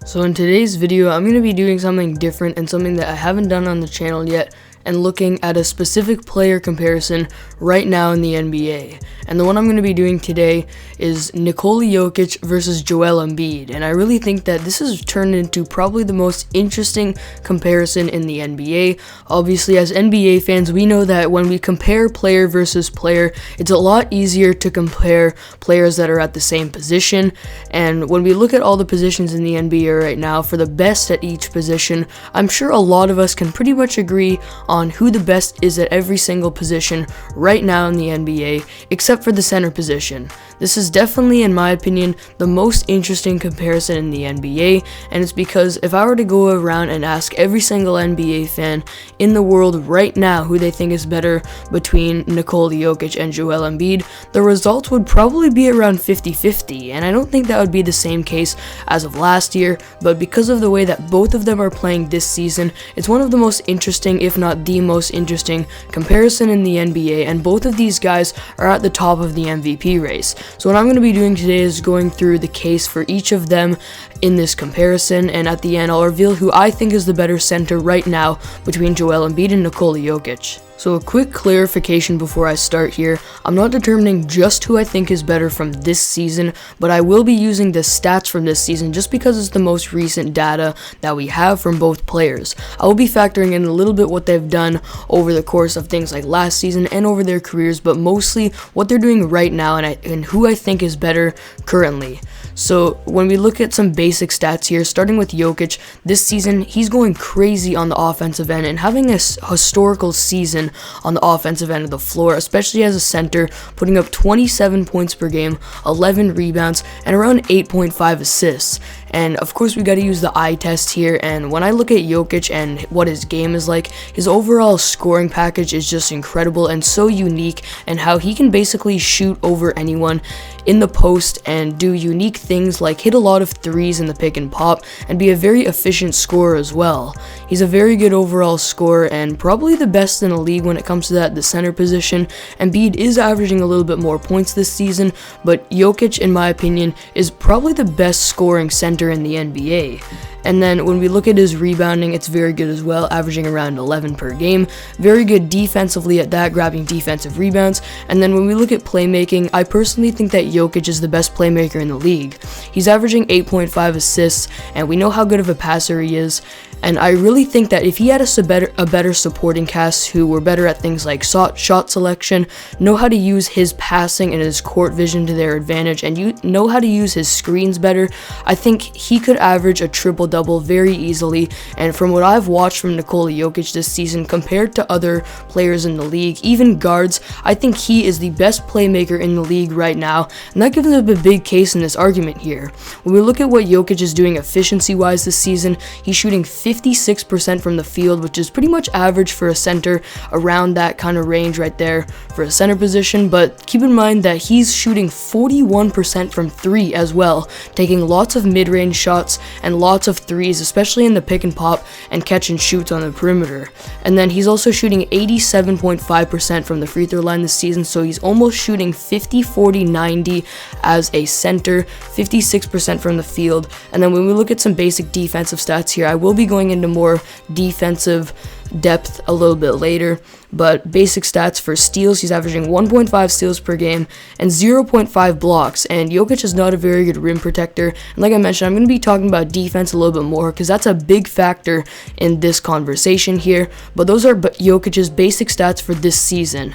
So in today's video, I'm going to be doing something different and something that I haven't done on the channel yet, and looking at a specific player comparison right now in the NBA. And the one I'm going to be doing today is Nikola Jokic versus Joel Embiid. And I really think that this has turned into probably the most interesting comparison in the NBA. Obviously, as NBA fans, we know that when we compare player versus player, it's a lot easier to compare players that are at the same position. And when we look at all the positions in the NBA right now, for the best at each position, I'm sure a lot of us can pretty much agree on who the best is at every single position right now in the NBA, except for the center position. This is definitely, in my opinion, the most interesting comparison in the NBA, and it's because if I were to go around and ask every single NBA fan in the world right now who they think is better between Nikola Jokic and Joel Embiid, the results would probably be around 50-50, and I don't think that would be the same case as of last year, but because of the way that both of them are playing this season, it's one of the most interesting, if not the most interesting comparison in the NBA, and both of these guys are at the top of the MVP race. So what I'm going to be doing today is going through the case for each of them in this comparison, and at the end I'll reveal who I think is the better center right now between Joel Embiid and Nikola Jokic. So a quick clarification before I start here, I'm not determining just who I think is better from this season, but I will be using the stats from this season just because it's the most recent data that we have from both players. I will be factoring in a little bit what they've done over the course of things like last season and over their careers, but mostly what they're doing right now and who I think is better currently. So when we look at some basic stats here, starting with Jokic, this season he's going crazy on the offensive end and having a historical season on the offensive end of the floor, especially as a center, putting up 27 points per game, 11 rebounds, and around 8.5 assists. And of course we got to use the eye test here, and when I look at Jokic and what his game is like, his overall scoring package is just incredible and so unique, and how he can basically shoot over anyone in the post and do unique things like hit a lot of threes in the pick and pop and be a very efficient scorer as well. He's a very good overall scorer and probably the best in the league when it comes to that, the center position. Embiid is averaging a little bit more points this season, but Jokic, in my opinion, is probably the best scoring center in the NBA. And then when we look at his rebounding, it's very good as well, averaging around 11 per game. Very good defensively at that, grabbing defensive rebounds. And then when we look at playmaking, I personally think that Jokic is the best playmaker in the league. He's averaging 8.5 assists, and we know how good of a passer he is. And I really think that if he had a better supporting cast who were better at things like shot selection, know how to use his passing and his court vision to their advantage, and you know how to use his screens better, I think he could average a triple-double very easily. And from what I've watched from Nikola Jokic this season compared to other players in the league, even guards, I think he is the best playmaker in the league right now, and that gives him a big case in this argument here. When we look at what Jokic is doing efficiency-wise this season, he's shooting 56% from the field, which is pretty much average for a center, around that kind of range right there for a center position. But keep in mind that he's shooting 41% from three as well, taking lots of mid-range shots and lots of threes, especially in the pick and pop and catch and shoots on the perimeter. And then he's also shooting 87.5% from the free throw line this season, so he's almost shooting 50-40-90 as a center, 56% from the field. And then when we look at some basic defensive stats here, I will be going into more defensive depth a little bit later, but basic stats for steals, he's averaging 1.5 steals per game and 0.5 blocks, and Jokic is not a very good rim protector. And like I mentioned, I'm going to be talking about defense a little bit more because that's a big factor in this conversation here, but those are Jokic's basic stats for this season.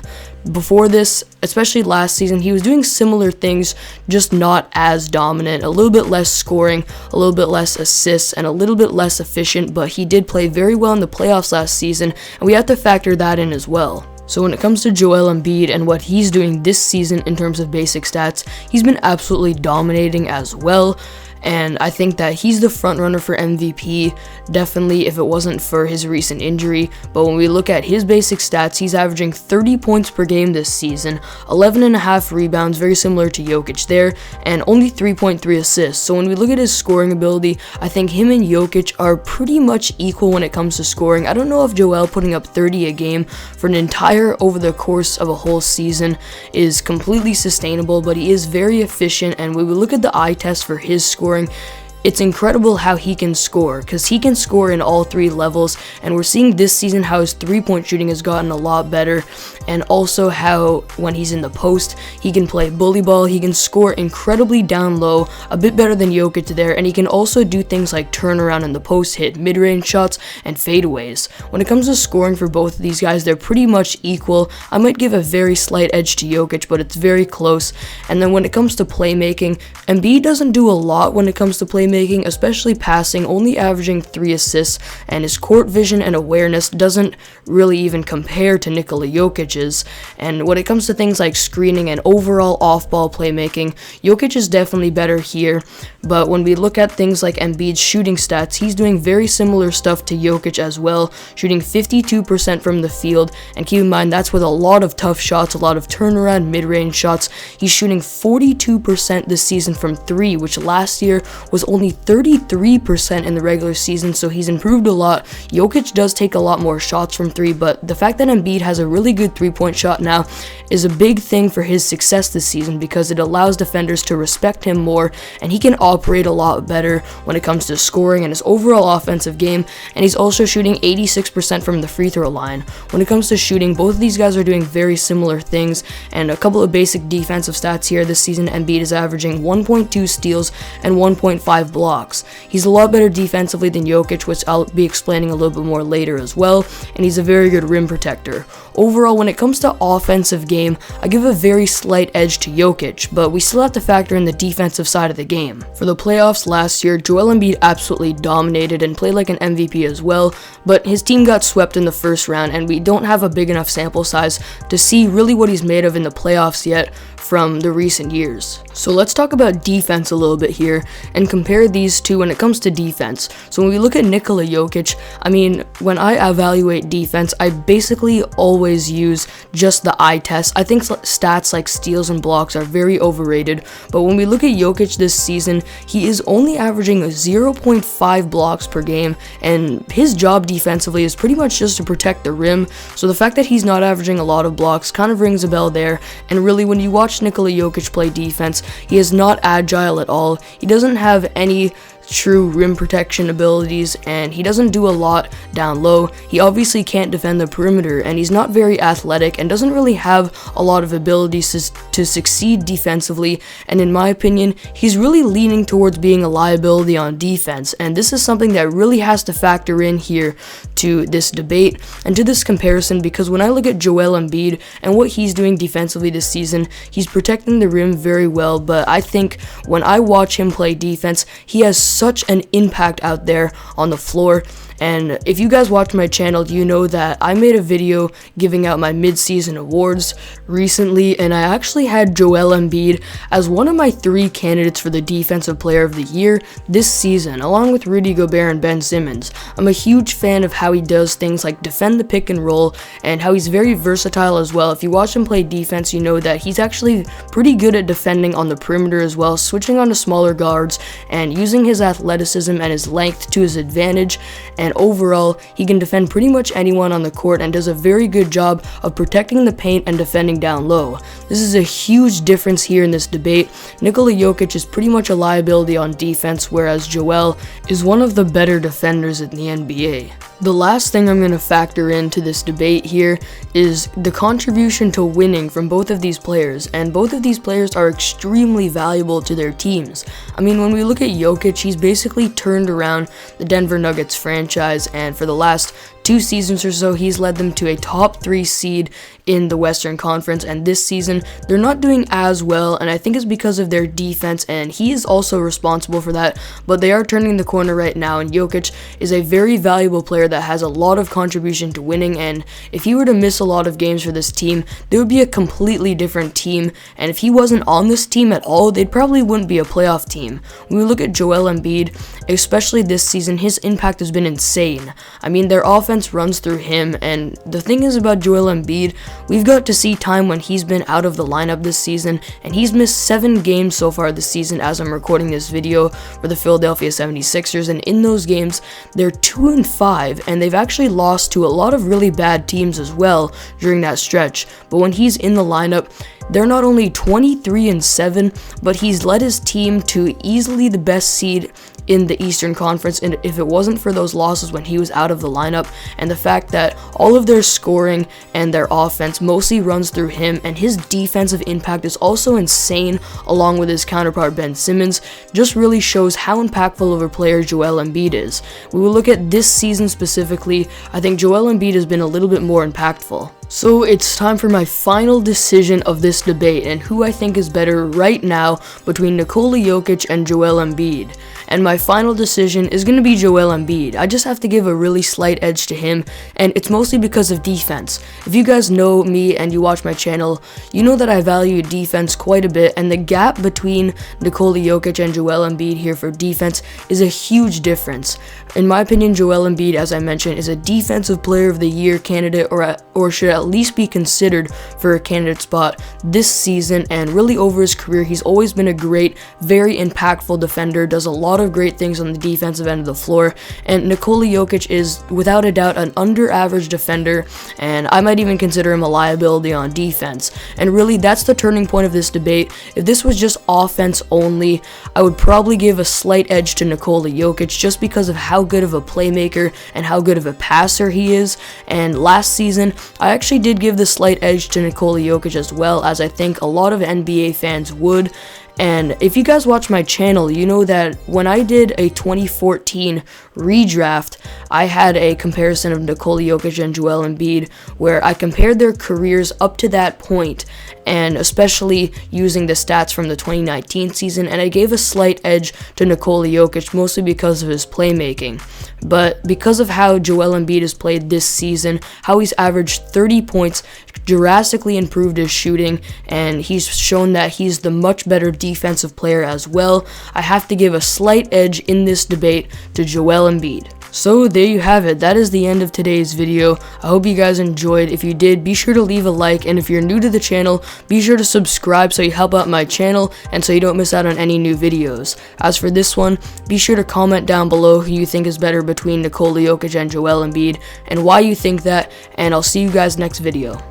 Before this, especially last season, he was doing similar things, just not as dominant, a little bit less scoring, a little bit less assists, and a little bit less efficient, but he did play very well in the playoffs last season, and we have to factor that in as well. So when it comes to Joel Embiid and what he's doing this season in terms of basic stats, he's been absolutely dominating as well. And I think that he's the front runner for MVP, definitely, if it wasn't for his recent injury. But when we look at his basic stats, he's averaging 30 points per game this season, 11.5 rebounds, very similar to Jokic there, and only 3.3 assists. So when we look at his scoring ability, I think him and Jokic are pretty much equal when it comes to scoring. I don't know if Joel putting up 30 a game for an entire over the course of a whole season is completely sustainable, but he is very efficient. And when we look at the eye test for his scoring, it's incredible how he can score, because he can score in all three levels, and we're seeing this season how his three-point shooting has gotten a lot better, and also how when he's in the post, he can play bully ball, he can score incredibly down low, a bit better than Jokic there, and he can also do things like turn around in the post, hit mid-range shots, and fadeaways. When it comes to scoring for both of these guys, they're pretty much equal. I might give a very slight edge to Jokic, but it's very close. And then when it comes to playmaking, Embiid doesn't do a lot when it comes to playmaking, especially passing, only averaging 3 assists, and his court vision and awareness doesn't really even compare to Nikola Jokic's. And when it comes to things like screening and overall off-ball playmaking, Jokic is definitely better here. But when we look at things like Embiid's shooting stats, he's doing very similar stuff to Jokic as well, shooting 52% from the field, and keep in mind that's with a lot of tough shots, a lot of turnaround mid-range shots. He's shooting 42% this season from 3, which last year was only 33% in the regular season, so he's improved a lot. Jokic does take a lot more shots from 3, but the fact that Embiid has a really good three-point shot now is a big thing for his success this season, because it allows defenders to respect him more, and he can operate a lot better when it comes to scoring and his overall offensive game, and he's also shooting 86% from the free throw line. When it comes to shooting, both of these guys are doing very similar things, and a couple of basic defensive stats here. This season, Embiid is averaging 1.2 steals and 1.5 blocks. He's a lot better defensively than Jokic, which I'll be explaining a little bit more later as well, and he's a very good rim protector. Overall, when it comes to offensive game, I give a very slight edge to Jokic, but we still have to factor in the defensive side of the game. For the playoffs last year, Joel Embiid absolutely dominated and played like an MVP as well, but his team got swept in the first round, and we don't have a big enough sample size to see really what he's made of in the playoffs yet from the recent years. So let's talk about defense a little bit here and compare these two when it comes to defense. So when we look at Nikola Jokic, I mean, when I evaluate defense, I basically always use just the eye test. I think stats like steals and blocks are very overrated, but when we look at Jokic this season, he is only averaging 0.5 blocks per game, and his job defensively is pretty much just to protect the rim. So the fact that he's not averaging a lot of blocks kind of rings a bell there, and really when you watch Nikola Jokic play defense, he is not agile at all. He doesn't have any true rim protection abilities, and he doesn't do a lot down low. He obviously can't defend the perimeter, and he's not very athletic and doesn't really have a lot of abilities to succeed defensively, and in my opinion, he's really leaning towards being a liability on defense, and this is something that really has to factor in here to this debate and to this comparison, because when I look at Joel Embiid and what he's doing defensively this season, he's protecting the rim very well, but I think when I watch him play defense, he has such an impact out there on the floor. And if you guys watch my channel, you know that I made a video giving out my mid-season awards recently, and I actually had Joel Embiid as one of my 3 candidates for the Defensive Player of the Year this season, along with Rudy Gobert and Ben Simmons. I'm a huge fan of how he does things like defend the pick and roll, and how he's very versatile as well. If you watch him play defense, you know that he's actually pretty good at defending on the perimeter as well, switching on to smaller guards, and using his athleticism and his length to his advantage. And overall, he can defend pretty much anyone on the court and does a very good job of protecting the paint and defending down low. This is a huge difference here in this debate. Nikola Jokic is pretty much a liability on defense, whereas Joel is one of the better defenders in the NBA. The last thing I'm going to factor into this debate here is the contribution to winning from both of these players, and both of these players are extremely valuable to their teams. I mean, when we look at Jokic, he's basically turned around the Denver Nuggets franchise, and for the last 2 seasons or so, he's led them to a top 3 seed in the Western Conference, and this season, they're not doing as well, and I think it's because of their defense, and he is also responsible for that, but they are turning the corner right now, and Jokic is a very valuable player that has a lot of contribution to winning, and if he were to miss a lot of games for this team, they would be a completely different team, and if he wasn't on this team at all, they probably wouldn't be a playoff team. When we look at Joel Embiid, especially this season, his impact has been insane. I mean, their offense runs through him, and the thing is about Joel Embiid, we've got to see time when he's been out of the lineup this season, and he's missed 7 games so far this season as I'm recording this video for the Philadelphia 76ers, and in those games, they're 2-5, and they've actually lost to a lot of really bad teams as well during that stretch, but when he's in the lineup, they're not only 23-7, but he's led his team to easily the best seed in the Eastern Conference, and if it wasn't for those losses when he was out of the lineup, and the fact that all of their scoring and their offense mostly runs through him, and his defensive impact is also insane along with his counterpart Ben Simmons, just really shows how impactful of a player Joel Embiid is. We will look at this season specifically. I think Joel Embiid has been a little bit more impactful. So it's time for my final decision of this debate and who I think is better right now between Nikola Jokic and Joel Embiid. And my final decision is going to be Joel Embiid. I just have to give a really slight edge to him, and it's mostly because of defense. If you guys know me and you watch my channel, you know that I value defense quite a bit, and the gap between Nikola Jokic and Joel Embiid here for defense is a huge difference. In my opinion, Joel Embiid, as I mentioned, is a Defensive Player of the Year candidate, or should at least be considered for a candidate spot this season, and really over his career, he's always been a great, very impactful defender, does a lot of great things on the defensive end of the floor, and Nikola Jokic is without a doubt an under-average defender, and I might even consider him a liability on defense. And really, that's the turning point of this debate. If this was just offense only, I would probably give a slight edge to Nikola Jokic just because of how good of a playmaker and how good of a passer he is. And last season, I actually did give the slight edge to Nikola Jokic as well, as I think a lot of NBA fans would. And if you guys watch my channel, you know that when I did a 2014 redraft, I had a comparison of Nikola Jokic and Joel Embiid, where I compared their careers up to that point, and especially using the stats from the 2019 season, and I gave a slight edge to Nikola Jokic, mostly because of his playmaking. But because of how Joel Embiid has played this season, how he's averaged 30 points, drastically improved his shooting, and he's shown that he's the much better defensive player as well, I have to give a slight edge in this debate to Joel Embiid. So there you have it. That is the end of today's video. I hope you guys enjoyed. If you did, be sure to leave a like, and if you're new to the channel, be sure to subscribe so you help out my channel and so you don't miss out on any new videos. As for this one, be sure to comment down below who you think is better between Nikola Jokic and Joel Embiid and why you think that, and I'll see you guys next video.